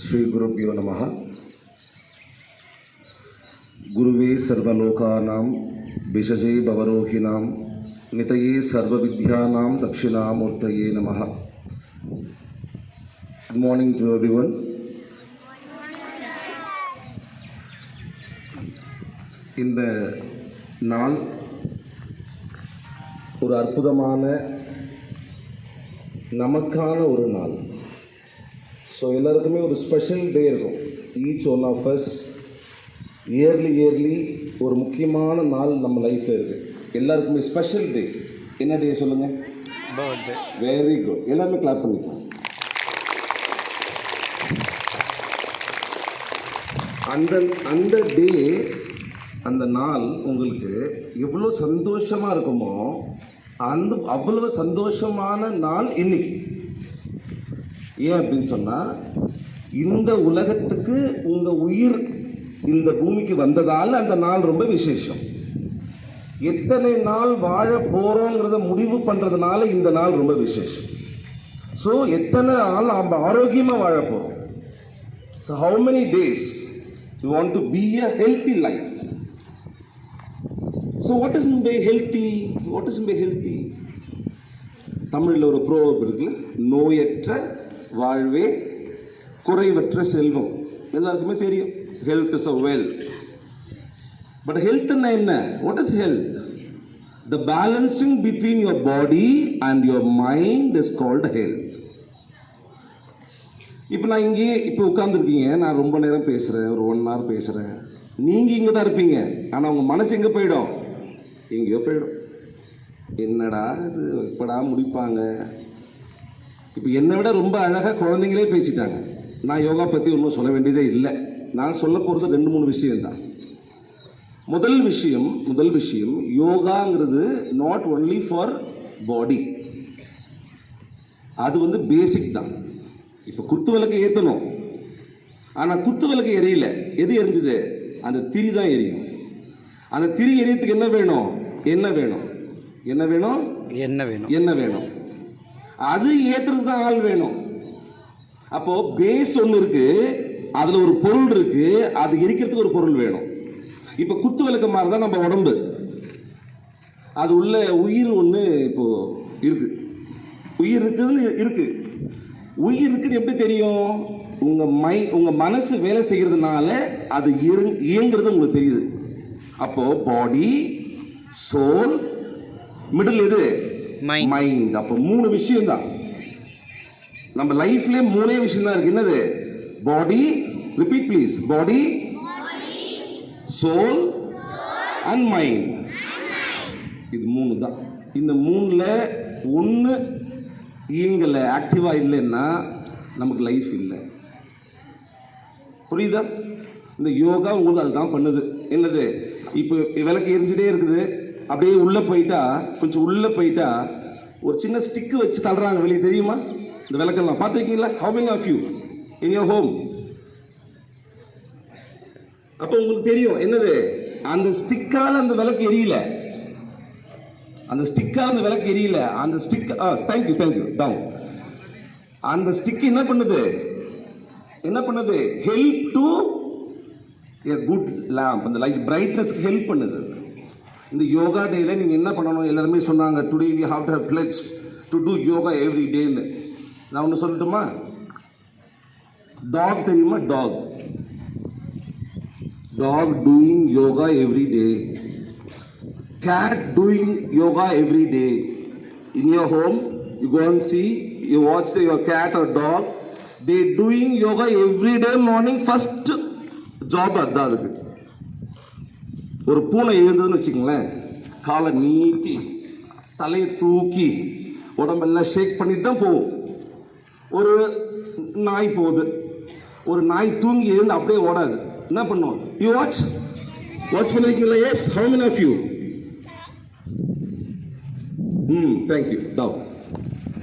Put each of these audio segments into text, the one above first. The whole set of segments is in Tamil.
श्री गुरुभ्यो नमः। गुरुवे सर्वलोकानां विशजे भवरोहिणां नितये सर्वविद्यानां दक्षिणामूर्तये नमः। Good morning to everyone. இந்த நாள் ஒரு அற்புதமான நமக்கான ஒரு நாள். ஸோ எல்லாருக்குமே ஒரு ஸ்பெஷல் டே இருக்கும். Each one of us yearly ஒரு முக்கியமான நாள் நம்ம லைஃப்பில் இருக்குது. எல்லாருக்குமே ஸ்பெஷல் டே. என்ன டே சொல்லுங்கள்? பர்த்டே. Very good. எல்லாருமே கிளாப் பண்ணிக்கலாம். அந்த டே, அந்த நாள் உங்களுக்கு எவ்வளோ சந்தோஷமாக இருக்குமோ அவ்வளவு சந்தோஷமான நாள் இன்னைக்கு. ஏன் அப்படின்னு சொன்னால், இந்த உலகத்துக்கு உங்கள் உயிர் இந்த பூமிக்கு வந்ததால் அந்த நாள் ரொம்ப விசேஷம். எத்தனை நாள் வாழ போகிறோங்கிறத முடிவு பண்ணுறதுனால இந்த நாள் ரொம்ப விசேஷம். ஸோ எத்தனை நாள் நம்ம ஆரோக்கியமாக வாழ போகிறோம். So how many days you want to be a healthy life. So what is by healthy? What is by healthy? தமிழில் ஒரு ப்ரோவர்ப் இருக்குல்ல, நோயற்ற வாழ்வே குறைவற்ற செல்வம். எல்லாருக்குமே தெரியும், health is a wealth. But ஹெல்த்னா என்ன? What is health? The balancing between your body and your mind is called health. இப்போ நான் இங்கே உட்காந்துருக்கீங்க, நான் ரொம்ப நேரம் பேசுகிறேன், ஒரு 1 hour பேசுகிறேன். நீங்கள் இங்கே தான் இருப்பீங்க, ஆனால் உங்கள் மனசு எங்கே போயிடும்? எங்கேயோ போயிடும். என்னடா இது, இப்படா முடிப்பாங்க. இப்போ என்னை விட ரொம்ப அழகாக குழந்தைங்களே பேசிட்டாங்க. நான் யோகா பற்றி ஒன்றும் சொல்ல வேண்டியதே இல்லை. நான் சொல்ல போகிறது 2-3 விஷயம்தான். முதல் விஷயம் யோகாங்கிறது நாட் ஒன்லி ஃபார் பாடி. அது பேசிக் தான். இப்போ குத்து விளக்கு ஏற்றணும், ஆனால் குத்து விளக்கு எரியல. எது எரிஞ்சுது? அந்த திரி தான் எரியும். அந்த திரி எரியத்துக்கு என்ன வேணும்? அது ஏற்றுறது தான் ஆள் வேணும். அப்போ பேஸ் ஒன்று இருக்கு, அதில் ஒரு பொருள் இருக்கு, அது எரிக்கிறதுக்கு ஒரு பொருள் வேணும். இப்போ குத்து விளக்கு மாதிரி தான் நம்ம உடம்பு. அது உள்ள உயிர் ஒன்று இப்போ இருக்கு. உயிர் இருக்குன்னு எப்படி தெரியும்? உங்க மனசு வேலை செய்யறதுனால அது இயங்குறது உங்களுக்கு தெரியுது. அப்போ பாடி, சோல், மிடில் எது? மைண்ட். அப்போ 3 விஷயம் தான் நம்ம லைஃப்ல. 3 விஷயம் தான் இருக்கு. என்னது? Body, repeat please. Body, soul and mind. இது 3 தான். இந்த 3ல ஒன்று இயங்கலை, ஆக்டிவா இல்லைன்னா நமக்கு லைஃப் இல்லை. புரியுதா? இந்த யோகா உங்களுக்கு அதுதான் பண்ணுது. என்னது? இப்போ விளக்கு எரிஞ்சிட்டே இருக்குது, அப்படியே கொஞ்சம் உள்ளே போயிட்டா ஒரு சின்ன ஸ்டிக்கு வச்சு தள்ளுறாங்க வெளியே, தெரியுமா? இந்த விளக்கெல்லாம் பார்த்துருக்கீங்களா? How many of you in your home? அப்போ உங்களுக்கு தெரியும் என்னது? அந்த ஸ்டிக்கால் அந்த விளக்கு எரியல. அந்த ஸ்டிக் தேங்க்யூ டவுன். அந்த ஸ்டிக் என்ன பண்ணுது? Help to a good lamp. அந்த லைட் பிரைட்னஸ்க்கு ஹெல்ப் பண்ணுது. இந்த யோகா டேல நீங்க என்ன பண்ணணும்? எல்லாருமே சொன்னாங்க, today we have to have pledge to do yoga every day. நான் ஒன்று சொல்லட்டுமா? டாக் தெரியுமா? Dog doing yoga every day. Cat doing yoga every day. In your home, you go and see, you watch your cat or dog, they doing yoga every day morning. First job அதுதான். அதுக்கு ஒரு பூனை எழுந்ததுன்னு வச்சுக்கோங்களேன், காலை நீட்டி தலையை தூக்கி உடம்பெல்லாம் ஷேக் பண்ணிட்டு தான் போகும். ஒரு நாய் போகுது, ஒரு நாய் தூங்கி எழுந்து அப்படியே ஓடாது. என்ன பண்ணுவோம்? யூ வாட்ச் பண்ணிருக்கீங்களா? Yes. How many of you? Thank you down.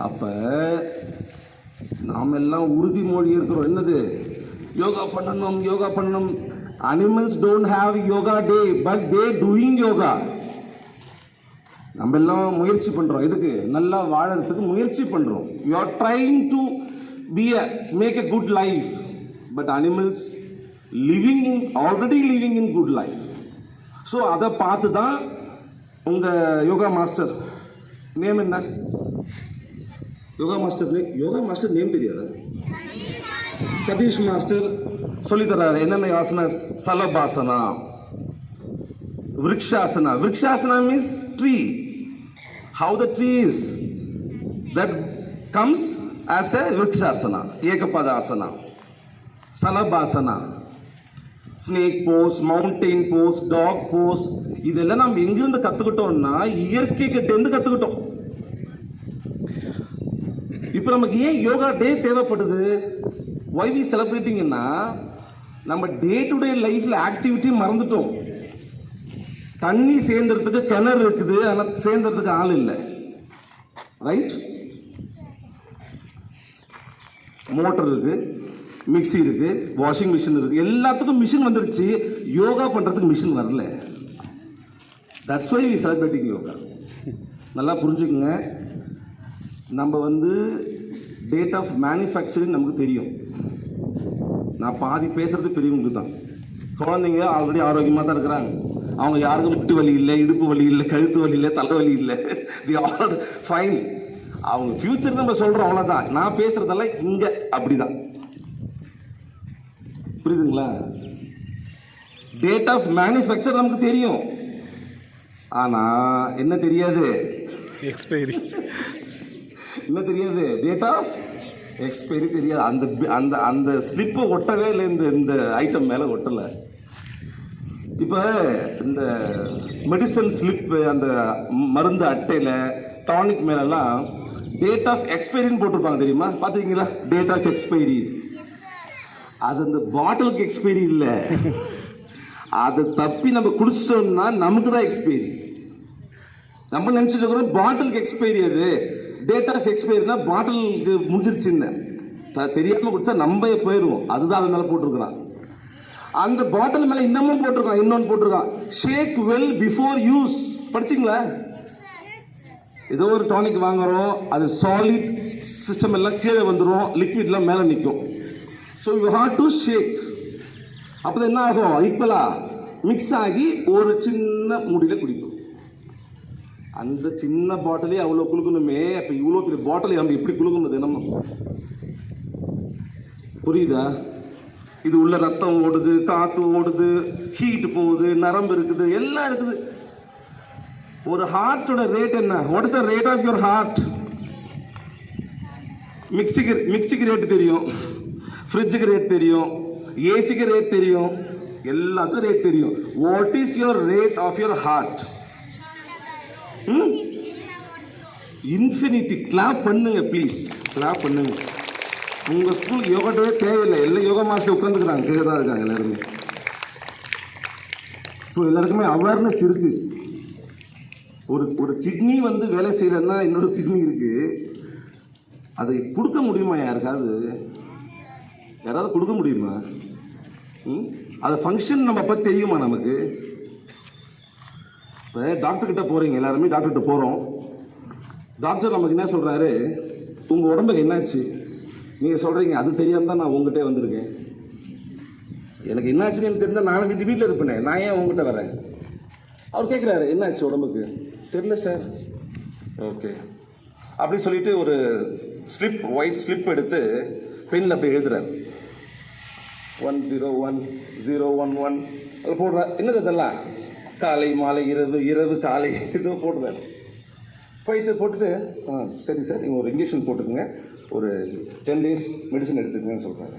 அப்போ நாம் எல்லாம் உறுதிமொழி இருக்கிறோம். என்னது? யோகா பண்ணணும். Animals don't have yoga day, but they doing yoga. நம்ம எல்லாம் முயற்சி பண்றோம். எதுக்கு? நல்லா வாழறதுக்கு முயற்சி பண்றோம். You are trying to make a good life, but animals already living in good life. So அதை பார்த்து தான் உங்க யோகா மாஸ்டர் நேம் என்ன? யோகா மாஸ்டர் நேம் தெரியாதா? சதீஷ் மாஸ்டர் சொல்லி தர்றாரு என்னென்ன asana. Shalabhasana, Vrikshasana. Vrikshasana means tree. How the tree is, that comes as a Vrikshasana, Ekapadasana, Salabhasana, snake pose, mountain pose, dog pose. இதெல்லாம் நம்ம எங்கிருந்து கத்துக்கிட்டோம்னா இயற்கை கிட்ட இருந்து கத்துக்கிட்டோம். இப்போ நமக்கு ஏன் யோகா டே தேவைப்படுது? why we celebrating னா நம்ம டே டு டே லைஃப்ல ஆக்டிவிட்டி மறந்துட்டோம். தண்ணி சேர்ந்ததுக்கு கிணறு இருக்குது, ஆனால் சேர்ந்ததுக்கு ஆள் இல்லை. ரைட்? மோட்டர் இருக்கு, மிக்சி இருக்கு, வாஷிங் மிஷின் இருக்கு, எல்லாத்துக்கும் மிஷின் வந்துருச்சு. யோகா பண்றதுக்கு மிஷின் வரல. That's why we celebrating yoga. நல்லா புரிஞ்சுக்குங்க. நம்ம டேட் ஆஃப் மேனுஃபேக்சரிங் நமக்கு தெரியும். நான் பாதி பேசுறது பெரியவங்களுக்கு தான். குழந்தைங்க ஆல்ரெடி ஆரோக்கியமாக தான் இருக்கிறாங்க. அவங்க யாருக்கும் முட்டு வலி இல்லை, இடுப்பு வலி இல்லை, கழுத்து வலி இல்லை, தலைவலி இல்லை. தி ஆல் ஃபைன். அவங்க ஃபியூச்சர் நம்ம சொல்றோம், அவ்வளோதான். நான் பேசுறதெல்லாம் இங்க அப்படிதான். புரியுதுங்களா? டேட் ஆஃப் மேனுஃபேக்சர் நமக்கு தெரியும், ஆனா என்ன தெரியாது? எக்ஸ்பைரி. என்ன தெரியாது? டேட் ஆஃப் எக்ஸ்பைரி தெரியாது. அந்த அந்த அந்த ஸ்லிப்பை ஒட்டவே இல்லை. இந்த ஐட்டம் மேலே ஒட்டலை. இப்போ இந்த மெடிசன் ஸ்லிப், அந்த மருந்து அட்டையில், டானிக் மேலெல்லாம் டேட் ஆஃப் எக்ஸ்பைரின்னு போட்டிருப்பாங்க, தெரியுமா? பார்த்துருக்கீங்களா? Date of expiry. அது அந்த பாட்டிலுக்கு எக்ஸ்பைரி இல்லை. அதை தப்பி நம்ம குடிச்சிட்டோம்னா நமக்கு தான் எக்ஸ்பைரி. நம்ம நினச்சிட்டு இருக்கிறோம் பாட்டிலுக்கு எக்ஸ்பைரி. அது டேட் ஆஃப் எக்ஸ்பைரினா பாட்டிலுக்கு முடிஞ்சிருச்சுன்னு தெரியாமல் குடிச்சா நம்ம போயிடுவோம். அதுதான் அது மேலே போட்டிருக்கிறான். அந்த பாட்டில் மேலே இன்னமும் போட்டிருக்கான், இன்னொன்று போட்டிருக்கான், ஷேக் வெல் பிஃபோர் யூஸ். படிச்சிங்களா? ஏதோ ஒரு டானிக் வாங்குறோம், அது சாலிட் சிஸ்டம் எல்லாம் கீழே வந்துடும், லிக்விட்லாம் மேலே நிற்கும். So you have to shake. அப்போ என்ன ஆகும்? ஈக்குவலாக மிக்ஸ் ஆகி ஒரு சின்ன மூடியில் குடிக்கும். அந்த சின்ன பாட்டிலே அவ்வளோ குளுக்கணுமே, அப்போ இவ்வளோ பெரிய பாட்டில் நம்ம எப்படி குளுக்கணும் தினமும்? புரியுதா? இது உள்ள ரத்தம் ஓடுது, காற்று ஓடுது, ஹீட் போகுது, நரம்பு இருக்குது, எல்லாம் இருக்குது. ஒரு ஹார்ட்டோட ரேட் என்ன? What is the rate of your heart? மிக்சிக்கு ரேட் தெரியும், ஃப்ரிட்ஜுக்கு ரேட் தெரியும், ஏசிக்கு ரேட் தெரியும், எல்லாத்துக்கும் ரேட் தெரியும். What is your rate of your heart? Infinity. Clap பண்ணுங்க ப்ளீஸ், கிளாப் பண்ணுங்க. உங்க ஸ்கூல் யோகா டே தேவையில்லை. எல்லாம் யோகா மாஸ்டர் உட்காந்துக்கிறாங்க, கீழே தான் இருக்காங்க எல்லாருமே. ஸோ எல்லாருக்குமே அவேர்னஸ் இருக்கு. ஒரு கிட்னி வேலை செய்யலன்னா இன்னொரு கிட்னி இருக்கு. அதை கொடுக்க முடியுமா? யாராவது கொடுக்க முடியுமா? அது ஃபங்க்ஷன் நம்ம பற்றி தெரியுமா நமக்கு? இப்போ டாக்டர் கிட்ட போறீங்க, எல்லாருமே டாக்டர் கிட்ட போறோம். டாக்டர் நமக்கு என்ன சொல்றாரு? உங்க உடம்புக்கு என்னாச்சு? நீங்க சொல்றீங்க அது தெரியாம தான் நான் உங்ககிட்ட வந்திருக்கேன். எனக்கு என்னாச்சுன்னு எனக்கு தெரிஞ்சா நானும் வீட்டில் இருப்பேனே, நான் ஏன் உங்ககிட்ட வரேன்? அவர் கேட்குறாரு என்னாச்சு உடம்புக்கு? தெரியல சார். ஓகே, அப்படி சொல்லிட்டு ஒரு ஸ்லிப், ஒயிட் ஸ்லிப் எடுத்து பெண்ணில் அப்படி எழுதுறாரு. 101011 அதில் போடுறார். என்னது இதெல்லாம்? காலை மாலை இரவு, இரவு காலை, இதோ போடுறாரு. போட்டுட்டு சரி சார், நீங்கள் ஒரு இன்ஜெக்ஷன் போட்டுக்குங்க, ஒரு 10 days மெடிசன் எடுத்துக்கங்கன்னு சொல்கிறாரு.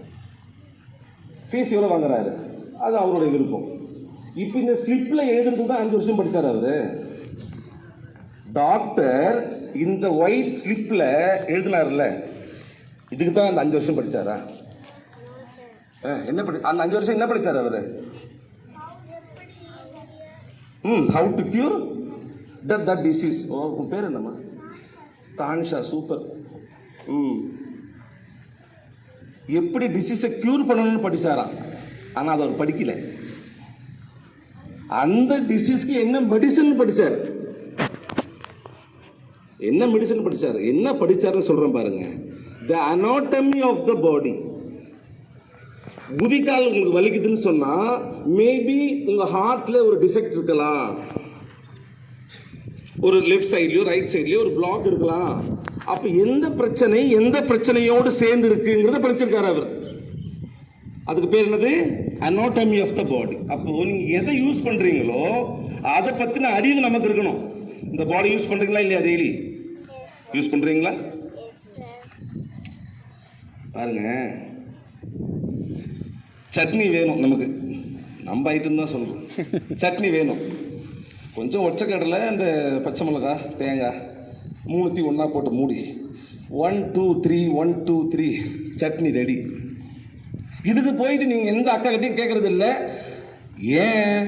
ஃபீஸ் எவ்வளோ வாங்குறாரு? அது அவருடைய விருப்பம். இப்போ இந்த ஸ்லிப்பில் எழுதுறதுக்கு தான் 5 வருஷம் படித்தார் அவர். டாக்டர் இந்த ஒயிட் ஸ்லிப்பில் எழுதினார்ல, இதுக்கு தான் அந்த 5 வருஷம் படித்தாரா? என்ன அந்த 5 வருஷம் என்ன படித்தார் அவர்? How to cure that disease. உன் பேர் என்னம்மா? தானிஷா. சூப்பர். எப்படி டிசீஸை கியூர் பண்ணணும்னு படிச்சாராம். ஆனால் அதை அவர் படிக்கல. அந்த டிசீஸ்க்கு என்ன மெடிசன் படிச்சார்? என்ன மெடிசன் படிச்சார்? என்ன படிச்சாருன்னு சொல்றேன் பாருங்க. The anatomy of the body. குதிக்கால் உங்களுக்கு வலிக்குதுன்னு சொன்னா மேபி உங்க ஹார்ட்ல ஒரு டிஃபெக்ட் இருக்கலாம், ஒரு லெஃப்ட் சைட்லயோ ரைட் சைட்லயோ ஒரு பிளாக் இருக்கலாம். அப்ப எந்த பிரச்சனையோடு சேர்ந்து இருக்குங்கிறத படிச்சிருக்காரு அவர். அதுக்கு பேர் என்னது? அனாட்டமி ஆஃப் த பாடி. அப்போ நீங்க எதை யூஸ் பண்றீங்களோ அதை பத்தின அறிவு நமக்கு இருக்கணும். இந்த பாடி யூஸ் பண்றீங்களா இல்லையா? டெய்லி யூஸ் பண்றீங்களா? பாருங்க, சட்னி வேணும் நமக்கு, நம்ம ஐட்டம் தான் சொல்றோம். சட்னி வேணும், கொஞ்சம் ஒற்றைக்கடலை, அந்த பச்சை மிளகாய், தேங்காய் மூணுத்தையும் ஒன்றா போட்டு மூடி 1 2 3 1 2 3 சட்னி ரெடி. இதுக்கு போயிட்டு நீங்கள் எந்த அக்கா கிட்டையும் கேட்கறது இல்லை. ஏன்?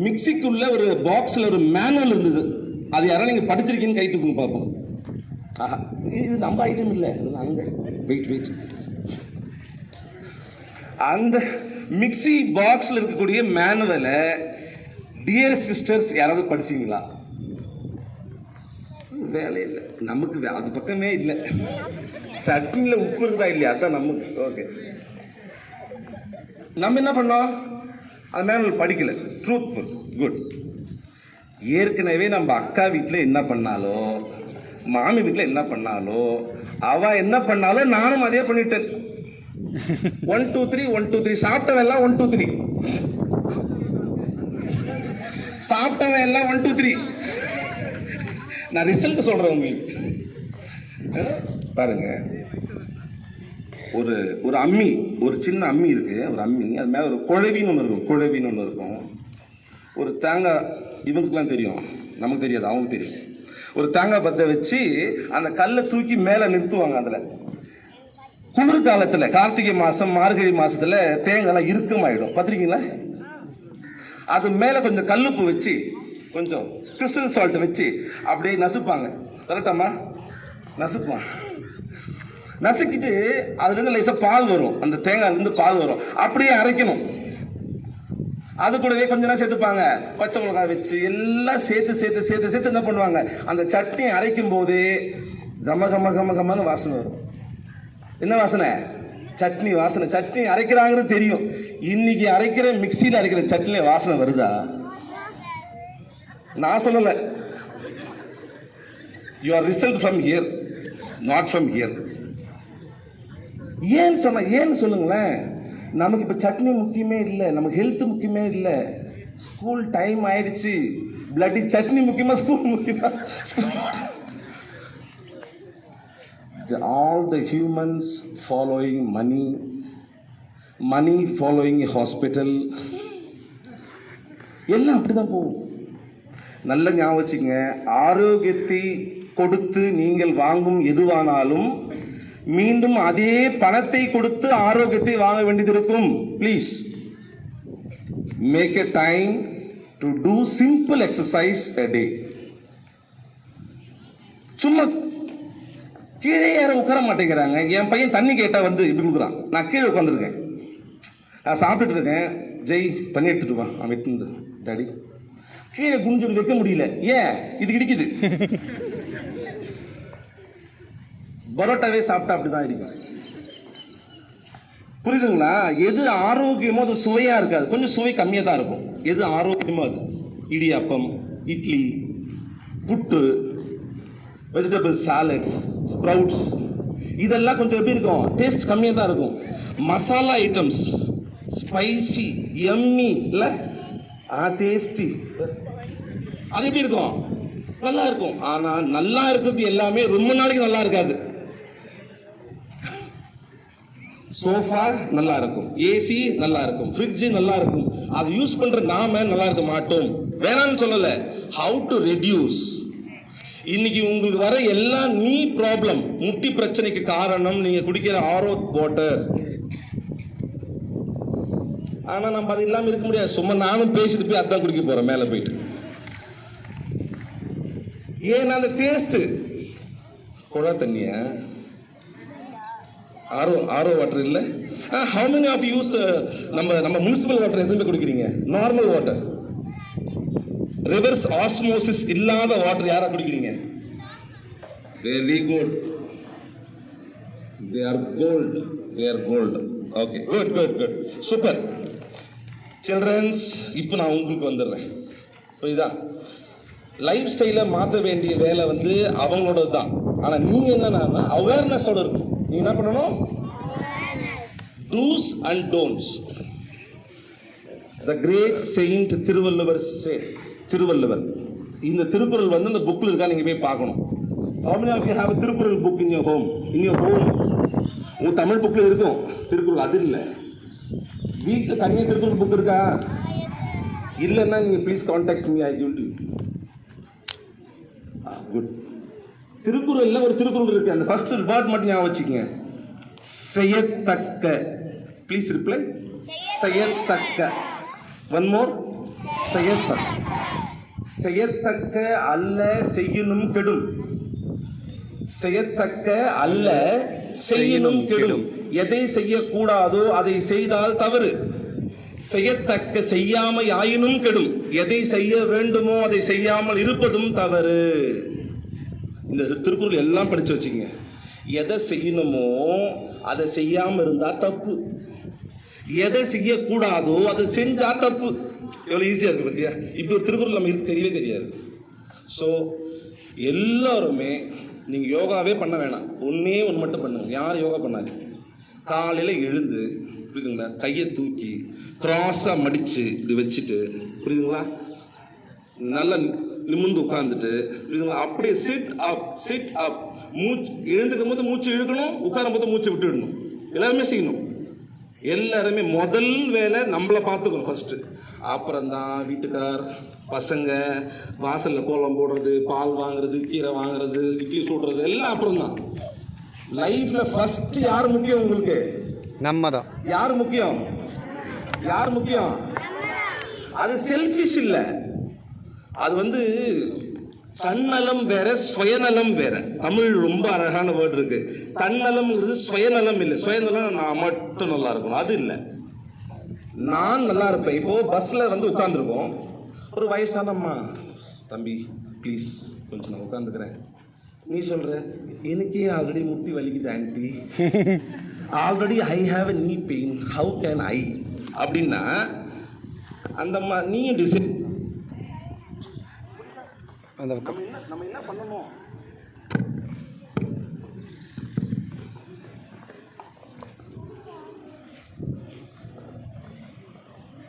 மிக்சிக்குள்ள ஒரு பாக்ஸில் ஒரு மேனுவல் இருந்தது, அது யாராவது நீங்கள் படிச்சிருக்கீங்கன்னு கை தூக்குங்க பார்ப்போம். ஆஹா, இது நம்ம ஐட்டம் இல்லை, அங்கே வெயிட். அந்த மிக்சி பாக்ஸில் இருக்கக்கூடிய மேனுவலை டியர் சிஸ்டர்ஸ் யாராவது படிச்சீங்களா? வேலை இல்லை நமக்கு, அது பக்கமே இல்லை. சட்னியில் உப்பு இருக்குதா இல்லையா, அதான் நமக்கு. ஓகே, நம்ம என்ன பண்ணோம்? அது மேனுவல் படிக்கல. Truthful, good. ஏற்கனவே நம்ம அக்கா வீட்டில் என்ன பண்ணாலோ, மாமி வீட்டில் என்ன பண்ணாலோ, அவ என்ன பண்ணாலோ நானும் அதே பண்ணிட்டேன். 1 2 3 1 2 3 சாப்பிட்டவன் எல்லாம் 1 2 3 சாப்பிட்டவன் எல்லாம் 1 2 3. நான் ரிசல்ட் சொல்றேன் உங்களுக்கு. பாருங்க, ஒரு அம்மி, ஒரு சின்ன அம்மி இருக்கு, ஒரு அம்மி, அது மேலே ஒரு குழவின்னு ஒன்று இருக்கும். ஒரு தேங்காய், இவங்களுக்குலாம் தெரியும், நமக்கு தெரியாது, அவங்களுக்கு தெரியும். ஒரு தேங்காய் பற்ற வச்சு அந்த கல்லை தூக்கி மேலே நிறுத்துவாங்க. அதில் குளிர் காலத்தில், கார்த்திகை மாதம் மார்கழி மாதத்தில் தேங்காய்லாம் இறுக்கமாயிடும், பார்த்துருக்கீங்களா? அது மேலே கொஞ்சம் கல்லுப்பு வச்சு, கொஞ்சம் கிறிஸ்டல் சால்ட் வச்சு அப்படியே நசுப்பாங்க. கரெக்டாமா? நசுப்பான். நசுக்கிட்டு அதுலேருந்து லைஸாக பால் வரும், அந்த தேங்காயிலேருந்து பால் வரும், அப்படியே அரைக்கணும். அது கூடவே கொஞ்ச நேரம் சேர்த்துப்பாங்க, பச்சை மிளகாய் வச்சு எல்லாம் சேர்த்து என்ன பண்ணுவாங்க, அந்த சட்னி அரைக்கும் போது கமன்னு வாசனை வரும். என்ன வாசனை? சட்னி வாசனை. சட்னி அரைக்கிறாங்கன்னு தெரியும். இன்னைக்கு அரைக்கிற மிக்சியில் அரைக்கிற சட்னில வாசனை வருதா? நான் சொல்லல. Your result from here, not from here. ஏன்னு சொல்லுங்களேன். நமக்கு இப்போ சட்னி முக்கியமே இல்லை, நமக்கு ஹெல்த் முக்கியமே இல்லை. ஸ்கூல் டைம் ஆயிடுச்சு, பிளட்டி சட்னி முக்கியமா, ஸ்கூல் முக்கியமா? All the humans following money following a hospital, எல்லாம் அப்படிதான் போகும். நல்ல ஞாபகம் வச்சுங்க, ஆரோக்கியத்தை கொடுத்து நீங்கள் வாங்கும் எதுவானாலும் மீண்டும் அதே பணத்தை கொடுத்து ஆரோக்கியத்தை வாங்க வேண்டியது இருக்கும். Please make a time to do simple exercise a day. சும்மா கீழே யாரும் உட்கார மாட்டேங்கிறாங்க. என் பையன் தண்ணி கேட்டா வந்து இப்படி கொடுக்குறான், நான் கீழே உட்காந்துருக்கேன், நான் சாப்பிட்டுட்டு இருக்கேன். ஜெய் தண்ணி எடுத்துட்டு வா, அவன் எடுத்து டாடி. கீழே குனிஞ்சு வைக்க முடியல, ஏன்? இது கிடைக்குது. பரோட்டாவே சாப்பிட்டா அப்படிதான் இருக்கும். புரியுதுங்களா? எது ஆரோக்கியமோ அது சுவையா இருக்காது, கொஞ்சம் சுவை கம்மியாக தான் இருக்கும். எது ஆரோக்கியமோ அது இடியாப்பம், இட்லி, புட்டு, வெஜிடபிள் சாலட்ஸ், ஸ்ப்ரவுட்ஸ், இதெல்லாம் கொஞ்சம் எப்படி இருக்கும்? டேஸ்ட் கம்மியாக தான் இருக்கும். மசாலா ஐட்டம்ஸ், ஸ்பைசி, எம்மி, இல்லை டேஸ்டி, அது எப்படி இருக்கும்? நல்லா இருக்கும். ஆனால் நல்லா இருக்கிறது எல்லாமே ரொம்ப நாளைக்கு நல்லா இருக்காது. சோஃபா நல்லா இருக்கும், ஏசி நல்லா இருக்கும், ஃப்ரிட்ஜ் நல்லா இருக்கும். அது யூஸ் பண்ற நாம நல்லா இருக்க மாட்டோம். வேணாம்னு சொல்லல. How to reduce? இன்னைக்கு உங்களுக்கு வர எல்லா நீ ப்ராப்ளம், முட்டி பிரச்சனைக்கு காரணம் நீங்க குடிக்கிற ஆரோ வாட்டர். ஆனா நம்ம அது இல்லாம இருக்க முடியாது. சும்மா நானும் பேசிட்டு போய் அதான் குடிக்க போறேன் மேல போயிட்டு. ஏன்னா அந்த டேஸ்ட். குழா தண்ணிய ஆரோ வாட்டர் இல்ல. ஹவு மெனி ஆஃப் யூஸ் நம்ம முனிசிபல் வாட்டர் எதுவுமே குடிக்கிறீங்க? நார்மல் வாட்டர், ரிவர்ஸ் ஆஸ்மோசிஸ் இல்லாத வாட்டர் யாரா குடிக்கிறீங்க? Very good. They are gold. Okay, good good good, super. Childrens, இப்போ நான் உங்களுக்கு வந்துடுறேன், புரியுதா? லைஃப் ஸ்டைலை மாற்ற வேண்டிய வேலை வந்து அவங்களோட தான். ஆனால் நீங்கள் என்னன்னா அவேர்னஸோட இருக்கும். நீங்கள் என்ன பண்ணணும்? Dos and don'ts. The great saint Thiruvalluvar Thiruvalluvar இந்த திருக்குறள் வந்து இந்த புக்கில் இருக்கா, நீங்கள் போய் பார்க்கணும். How many of you have a Thirukkural book in your home? In your home. உங்கள் தமிழ் புக்கில் இருக்கும் திருக்குறள், அது இல்லை. வீட்டில் தனியாக திருக்குறள் புக் இருக்கா? இல்லைன்னா நீங்கள் please contact me, I give to you. Good. திருக்குறள்ல ஒரு திருக்குறள் இருக்கு, அந்த ஃபர்ஸ்ட் வேர்ட் மட்டும் ஞாபகம் வச்சுக்கோங்க. செய்யத்தக்க. Please reply. செய்யத்தக்க. One more. செய்யத்தக்க. செய்யத்தக்க அல்ல செய்யணும் கெடும். செய்யத்தக்க அல்ல செய்யணும் கெடும். எதை செய்யக்கூடாதோ அதை செய்தால் தவறு. செய்யத்தக்க செய்யாமல் ஆயினும் கெடும். எதை செய்ய வேண்டுமோ அதை செய்யாமல் இருப்பதும் தவறு. இந்த திருக்குறள் எல்லாம் படிச்சு வச்சுக்கோங்க. எதை செய்யணுமோ அதை செய்யாம இருந்தா தப்பு. எதை செய்யக்கூடாதோ அதை செஞ்சா தப்பு. எவ்வளவு ஈஸியா இருக்கு பத்தியா? இப்படி ஒரு திருக்குறள் நமக்கு தெரியவே தெரியாது. ஸோ எல்லாருமே நீங்க யோகாவே பண்ண வேணாம், ஒன்னே ஒன்று மட்டும் பண்ணுங்க. யார் யோகா பண்ணாது? காலையில எழுந்து, புரியுதுங்களா, கையை தூக்கி கிராஸாக மடித்து இது வச்சுட்டு, புரியுதுங்களா, நல்லா நிமிர்ந்து உட்காந்துட்டு, புரியுதுங்களா, அப்படியே சிட் அப். மூச்சு எழுந்துக்கும் போது மூச்சு இழுக்கணும், உட்காரும் போது மூச்சு விட்டுடணும். எல்லாருமே செய்யணும். எல்லாருமே முதல் வேலை நம்மளை பார்த்துக்கணும் ஃபர்ஸ்ட். அப்புறம் தான் வீட்டுக்கார், பசங்க, வாசலில் கோலம் போடுறது, பால் வாங்குறது, கீரை வாங்குறது, இட்லி சுடுறது எல்லாம் அப்புறம் தான். லைஃப்ல ஃபர்ஸ்ட் யார் முக்கியம் உங்களுக்கு? நம்ம தான். யார் முக்கியம்? யார் முக்கியம்? அது செல்ஃபிஷ் இல்ல, அது வந்து தன்னலம் வேற, சுயநலம் வேற. தமிழ் ரொம்ப அழகான வேர்டு இருக்கு. தன்னலம்ங்கிறது சுயநலம் இல்லை. சுயநலம் நான் மட்டும் நல்லா இருக்கணும், அது இல்லை. நான் நல்லா இருப்பேன். இப்போ பஸ்ல வந்து உட்கார்ந்துருக்கோம், ஒரு வயசானம்மா, தம்பி ப்ளீஸ் கொஞ்சம் நான் உட்காந்துக்கிறேன். நீ சொல்ற எனக்கே ஆல்ரெடி முட்டி வலிக்குது anti, already I have a நீ பெயின், ஹவு கேன் ஐ அப்படின்னா அந்த நீயும் டிசைட். நம்ம என்ன பண்ணணும்?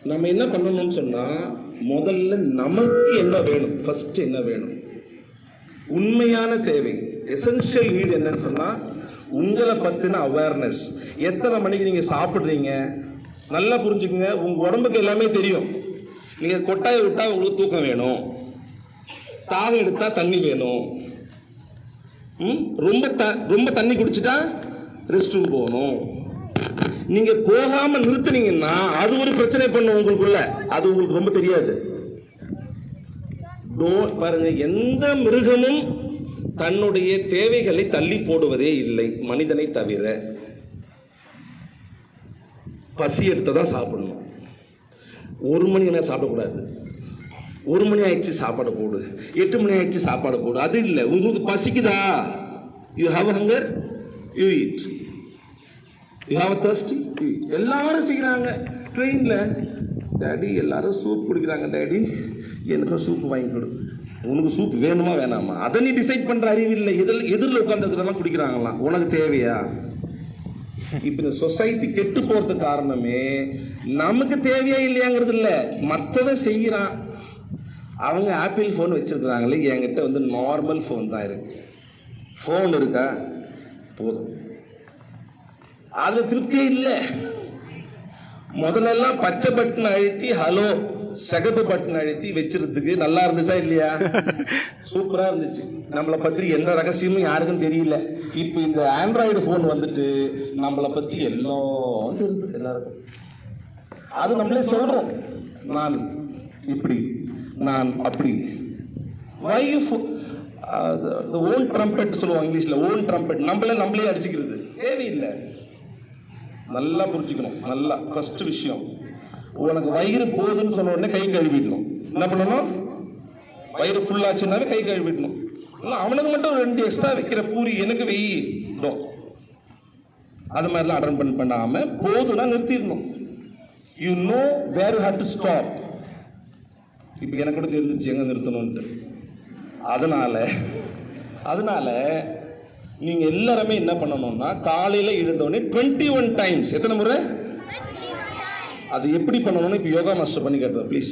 நம்ம என்ன பண்ணணும்னு சொன்னா, முதல்ல நமக்கு என்ன வேணும், ஃபர்ஸ்ட் என்ன வேணும், உண்மையான தேவை, எசென்ஷியல் நீட் என்னன்னு சொன்னா உங்களை பத்தின அவேர்னஸ். எத்தனை மணிக்கு நீங்க சாப்பிடுறீங்க நல்லா புரிஞ்சுக்குங்க. உங்க உடம்புக்கு எல்லாமே தெரியும். நீங்க கொட்டாயை விட்டா உங்களுக்கு தூக்கம் வேணும், தாகம் எடுத்தா தண்ணி வேணும், ரொம்ப தண்ணி குடிச்சுட்டா ரெஸ்ட் ரூம் போகணும். நீங்க போகாம நிறுத்தினீங்கன்னா அது ஒரு பிரச்சனை பண்ணும் உங்களுக்குள்ள. அது உங்களுக்கு ரொம்ப தெரியாது. பாருங்க, எந்த மிருகமும் தன்னுடைய தேவைகளை தள்ளி போடுவதே இல்லை, மனிதனை தவிர. பசி எடுத்ததான் சாப்பிடணும். 1 மணி என்ன சாப்பிடக்கூடாது. 1 மணி ஆயிடுச்சு சாப்பாடு போடு, 8 மணி ஆயிடுச்சு சாப்பாடு போடு, அது இல்லை. உங்களுக்கு பசிக்குதா, you have hunger, you eat. You have thirsty, you eat. எல்லாரும் செய்கிறாங்க. ட்ரெயினில் டேடி எல்லாரும் சூப் குடிக்கிறாங்க, டேடி எனக்கும் சூப் வாங்கி கொடு. உனக்கு சூப் வேணுமா வேணாமா அதை நீ டிசைட் பண்ணுற அறிவு இல்லை. எதிரில் உட்காந்துக்கிறதெல்லாம் குடிக்கிறாங்களாம், உனக்கு தேவையா? இப்போ இந்த சொசைட்டி கெட்டு போகிறதுக்கு காரணமே நமக்கு தேவையா இல்லையாங்கிறது இல்லை, மற்றவன் செய்கிறான். அவங்க ஆப்பிள் ஃபோன் வச்சுருக்குறாங்களே, என்கிட்ட வந்து நார்மல் ஃபோன் தான் இருக்கு. ஃபோன் இருக்கா போதும், அது திருப்தியே இல்லை. முதல்லலாம் பச்சை பட்டன் அழுத்தி ஹலோ, சிகப்பு பட்டன் அழுத்தி வச்சிருந்துக்கு நல்லா இருந்துச்சா இல்லையா? சூப்பரா இருந்துச்சு. நம்மளை பத்தி எந்த ரகசியமும் யாருக்கும் தெரியல. இப்போ இந்த ஆண்ட்ராய்டு போன் வந்துட்டு நம்மளை பத்தி எல்லாம் தெரியுது எல்லாருக்கும். அது நம்மளே சொல்றோம், நான் இப்படி, நான் அப்படி. ஓன் ட்ரம்பெட் சொல்லுவோம் இங்கிலீஷ்ல, ஓன் ட்ரம்பெட். நம்மளே அடிச்சுக்கிறது தேவையில்லை. நல்லா புரிஞ்சுக்கணும். நல்லா ஃபர்ஸ்ட் விஷயம், உனக்கு வயிறு போகுதுன்னு சொன்ன உடனே கை கழுவிடணும். என்ன பண்ணணும்? வயிறு ஃபுல்லாச்சுன்னாவே கை கழுவிடணும். அவனுக்கு மட்டும் 2 எக்ஸ்ட்ரா வைக்கிற பூரி எனக்கு வெய்யும். அது மாதிரிலாம் அட்டன் பண்ணாமல் போதும்னா நிறுத்திடணும். You know where you have to stop. இப்போ எனக்கு கூட தெரிஞ்சிச்சு எங்கே நிறுத்தணும்ட்டு. அதனால நீங்கள் எல்லாருமே என்ன பண்ணணும்னா காலையில் எழுந்தோடனே 21 டைம்ஸ். எத்தனை முறை? அது எப்படி பண்ணணும்னு இப்போ யோகா மாஸ்டர் பண்ணி கேட்டுறேன் ப்ளீஸ்.